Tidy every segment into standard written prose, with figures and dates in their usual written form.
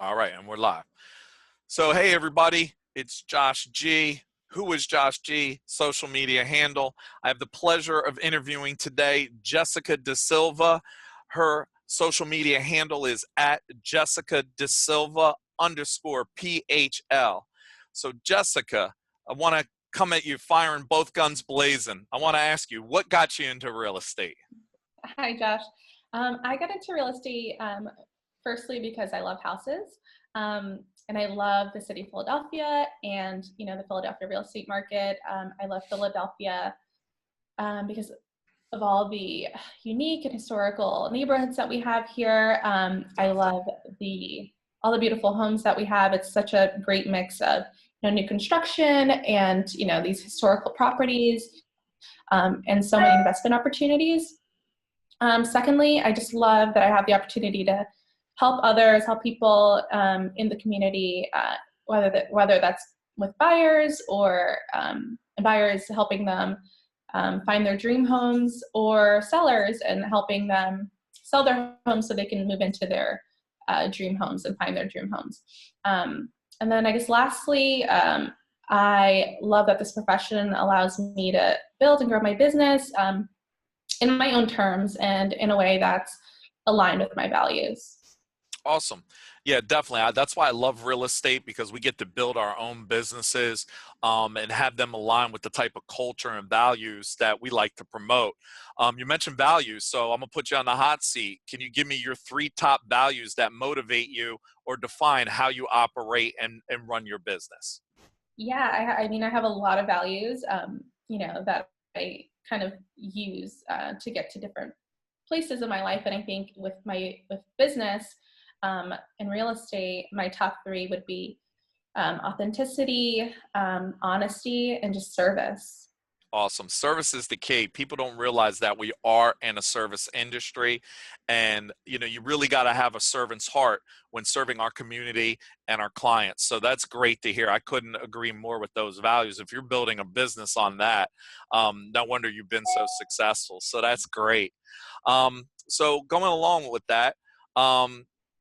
All right, and we're live. So, hey, everybody, it's Josh G. Who is Josh G? Social media handle. I have the pleasure of interviewing today Jessica DeSilva. Her social media handle is at Jessica DeSilva underscore PHL. So, Jessica, I want to come at you firing both guns blazing. I want to ask you, what got you into real estate? Hi, Josh. I got into real estate firstly because I love houses, and I love the city of Philadelphia and the Philadelphia real estate market. I love Philadelphia because of all the unique and historical neighborhoods that we have here. I love all the beautiful homes that we have. It's such a great mix of new construction and these historical properties and so many investment opportunities. Secondly, I just love that I have the opportunity to help others, help people in the community, whether that's with buyers or buyers helping them find their dream homes, or sellers and helping them sell their homes so they can move into their dream homes and find their dream homes. And then I guess lastly, I love that this profession allows me to build and grow my business in my own terms and in a way that's aligned with my values. Awesome. Yeah, definitely. That's why I love real estate, because we get to build our own businesses and have them align with the type of culture and values that we like to promote. You mentioned values, so I'm going to put you on the hot seat. Can you give me your 3 top values that motivate you or define how you operate and run your business? Yeah, I mean, I have a lot of values, that I kind of use to get to different places in my life. And I think with business and real estate, my top 3 would be authenticity, honesty, and just service. Awesome. Service is the key. People don't realize that we are in a service industry, and you really got to have a servant's heart when serving our community and our clients. So that's great to hear. I couldn't agree more with those values. If you're building a business on that, no wonder you've been so successful. So that's great. So going along with that,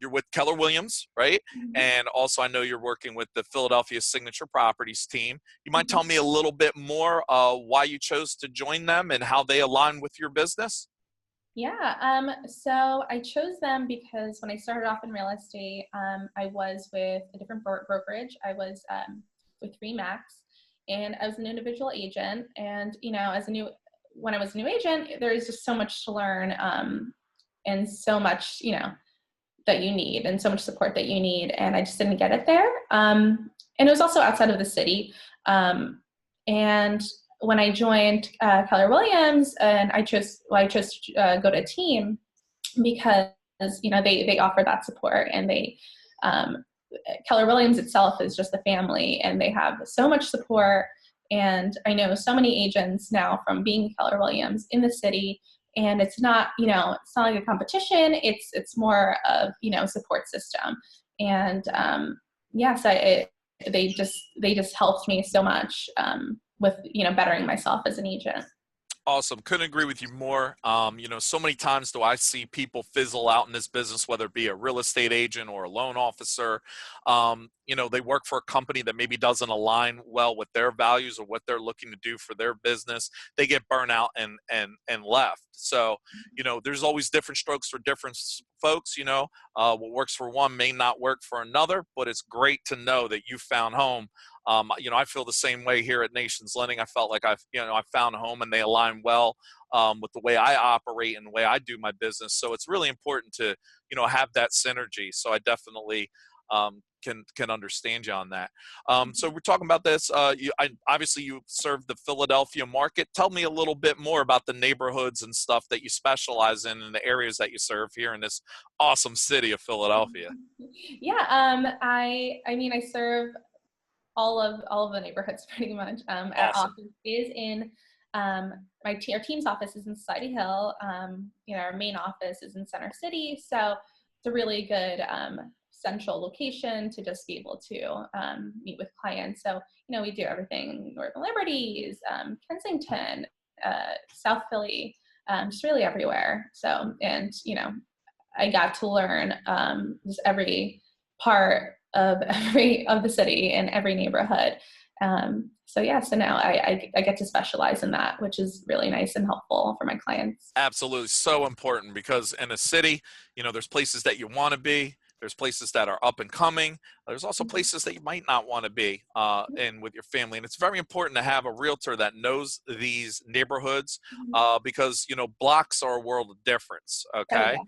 you're with Keller Williams, right? Mhm. And also, I know you're working with the Philadelphia Signature Properties team. You mind Mhm. telling me a little bit more why you chose to join them and how they align with your business? Yeah, so I chose them because when I started off in real estate, I was with a different brokerage. I was with Remax, and I was an individual agent. And when I was a new agent, there is just so much to learn, and so much that you need, and so much support that you need. And I just didn't get it there. And it was also outside of the city. And when I joined Keller Williams, and I chose to go to a team because they offer that support, and um, Keller Williams itself is just a family, and they have so much support. And I know so many agents now from being Keller Williams in the city, and it's not like a competition. It's more of support system. And yes, they just helped me so much with bettering myself as an agent. Awesome. Couldn't agree with you more. So many times do I see people fizzle out in this business, whether it be a real estate agent or a loan officer. They work for a company that maybe doesn't align well with their values or what they're looking to do for their business. They get burnt out and left. So, there's always different strokes for different folks. What works for one may not work for another, but it's great to know that you found home. I feel the same way here at Nations Lending. I felt like I found home, and they align well with the way I operate and the way I do my business. So it's really important to, have that synergy. So I definitely can understand you on that. So we're talking about this. Obviously, you serve the Philadelphia market. Tell me a little bit more about the neighborhoods and stuff that you specialize in and the areas that you serve here in this awesome city of Philadelphia. Yeah, I mean, I serve all of the neighborhoods pretty much. Our Awesome. office is in our team's office is in Society Hill. Our main office is in Center City, so it's a really good central location to just be able to meet with clients. So we do everything Northern Liberties, Kensington, South Philly, just really everywhere. So, and I got to learn just every part of every of the city in every neighborhood. So yeah, so now I get to specialize in that, which is really nice and helpful for my clients. Absolutely. So important because in a city, there's places that you want to be. There's places that are up and coming. There's also Mhm. places that you might not want to be in with your family. And it's very important to have a realtor that knows these neighborhoods Mhm. because, blocks are a world of difference. Oh Okay.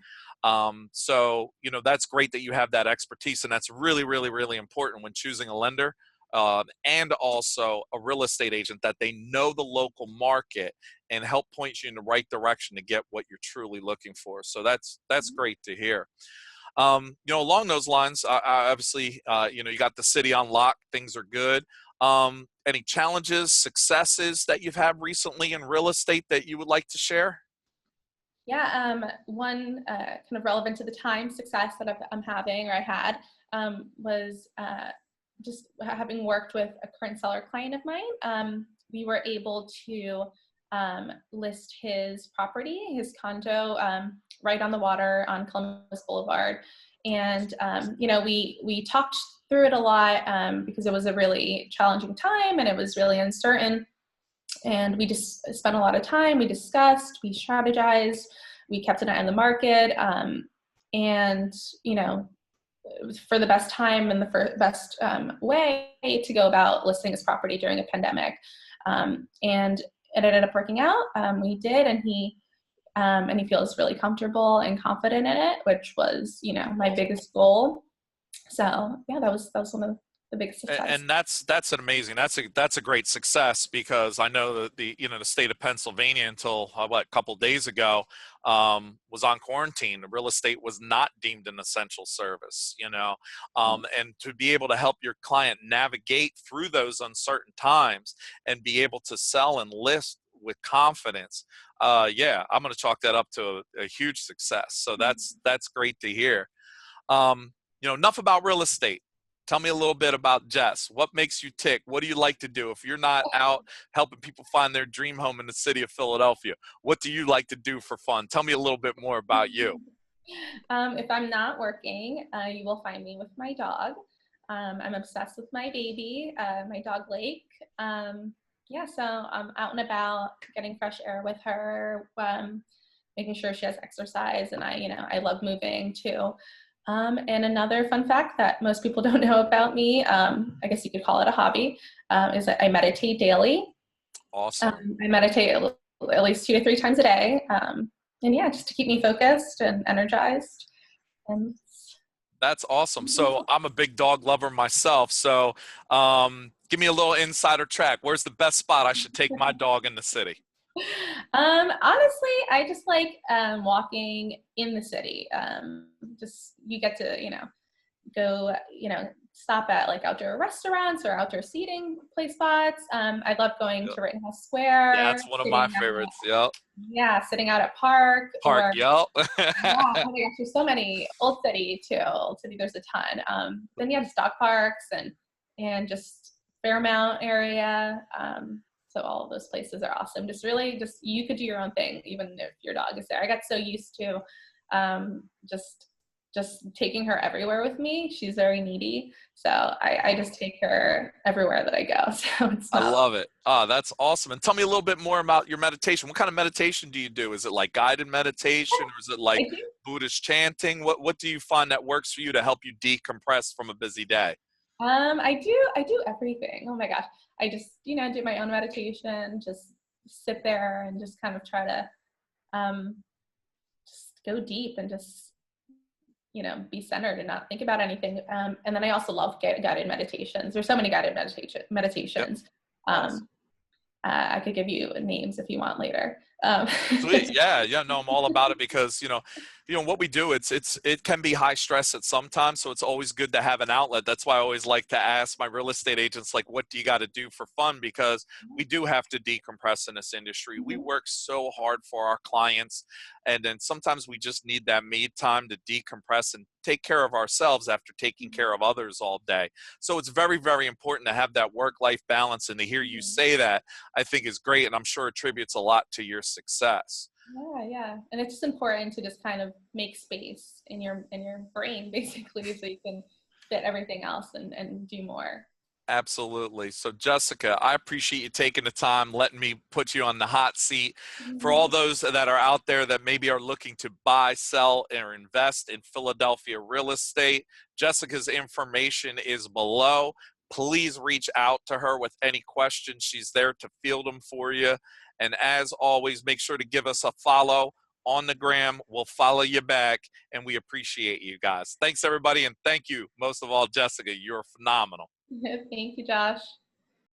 yeah. So, that's great that you have that expertise. And that's really, really, really important when choosing a lender. And also a real estate agent that they know the local market and help point you in the right direction to get what you're truly looking for. So that's Mhm. great to hear. Along those lines, obviously, you got the city on lock. Things are good. Any challenges, successes that you've had recently in real estate that you would like to share? Yeah, one kind of relevant to the time success that I'm having or I had was just having worked with a current seller client of mine. We were able to list his property, his condo, right on the water on Columbus Boulevard, and we talked through it a lot because it was a really challenging time and it was really uncertain, and we just spent a lot of time. We discussed, we strategized, we kept an eye on the market, and for the best time and the best way to go about listing his property during a pandemic. And it ended up working out. We did, and he feels really comfortable and confident in it, which was my biggest goal. So yeah, that was one of the biggest success. And that's an amazing, that's a great success because I know that the state of Pennsylvania until a couple days ago was on quarantine. The real estate was not deemed an essential service, and to be able to help your client navigate through those uncertain times and be able to sell and list with confidence, yeah, I'm going to chalk that up to a huge success. So that's great to hear. Enough about real estate. Tell me a little bit about Jess. What makes you tick? What do you like to do? If you're not out helping people find their dream home in the city of Philadelphia, what do you like to do for fun? Tell me a little bit more about you. If I'm not working, you will find me with my dog. I'm obsessed with my baby, my dog Lake. Yeah, so I'm out and about, getting fresh air with her, making sure she has exercise, and I love moving too. And another fun fact that most people don't know about me, I guess you could call it a hobby, is that I meditate daily. Awesome. I meditate at least 2 to 3 times a day. And yeah, just to keep me focused and energized. And That's awesome. So I'm a big dog lover myself. So give me a little insider track. Where's the best spot I should take my dog in the city? honestly, I just like walking in the city. Just you get to go stop at like outdoor restaurants or outdoor seating play spots. I love going Yep. to Rittenhouse Square, That's one of my sitting favorites. Yep. sitting out at Park, Park. or Yep. yeah, oh my gosh, there's so many. Old City too. Old City, there's a ton. Then yeah, just dog parks and just Fairmount area. So all of those places are awesome. Just really, just you could do your own thing, even if your dog is there. I got so used to just taking her everywhere with me. She's very needy, so I just take her everywhere that I go. So it's I not. love it. Oh, that's awesome. And tell me a little bit more about your meditation. What kind of meditation do you do? Is it like guided meditation or is it I like do. Buddhist chanting? What do you find that works for you to help you decompress from a busy day? I do everything. Oh my gosh. I just, do my own meditation, just sit there and just kind of try to um just go deep and just, be centered and not think about anything. And then I also love guided meditations. There's so many guided Yep. meditations. Awesome. Um, I could give you names if you want later. Sweet. Yeah, yeah, no, I'm all about it because, what we do, it can be high stress at some times, so it's always good to have an outlet. That's why I always like to ask my real estate agents like what do you got to do for fun because we do have to decompress in this industry. We Mhm. work so hard for our clients and then sometimes we just need that me time to decompress and take care of ourselves after taking care of others all day. So it's very, very important to have that work-life balance and to hear you Mhm. say that I think is great, and I'm sure attributes a lot to your success. Yeah, yeah. And it's just important to just kind of make space in your brain basically so you can fit everything else and do more. Absolutely. So, Jessica, I appreciate you taking the time, letting me put you on the hot seat. For all Mhm. those that are out there that maybe are looking to buy, sell, or invest in Philadelphia real estate, Jessica's information is below. Please reach out to her with any questions. She's there to field them for you. And as always, make sure to give us a follow on the gram. We'll follow you back, and we appreciate you guys. Thanks, everybody. And thank you, most of all, Jessica. You're phenomenal. Thank you, Josh.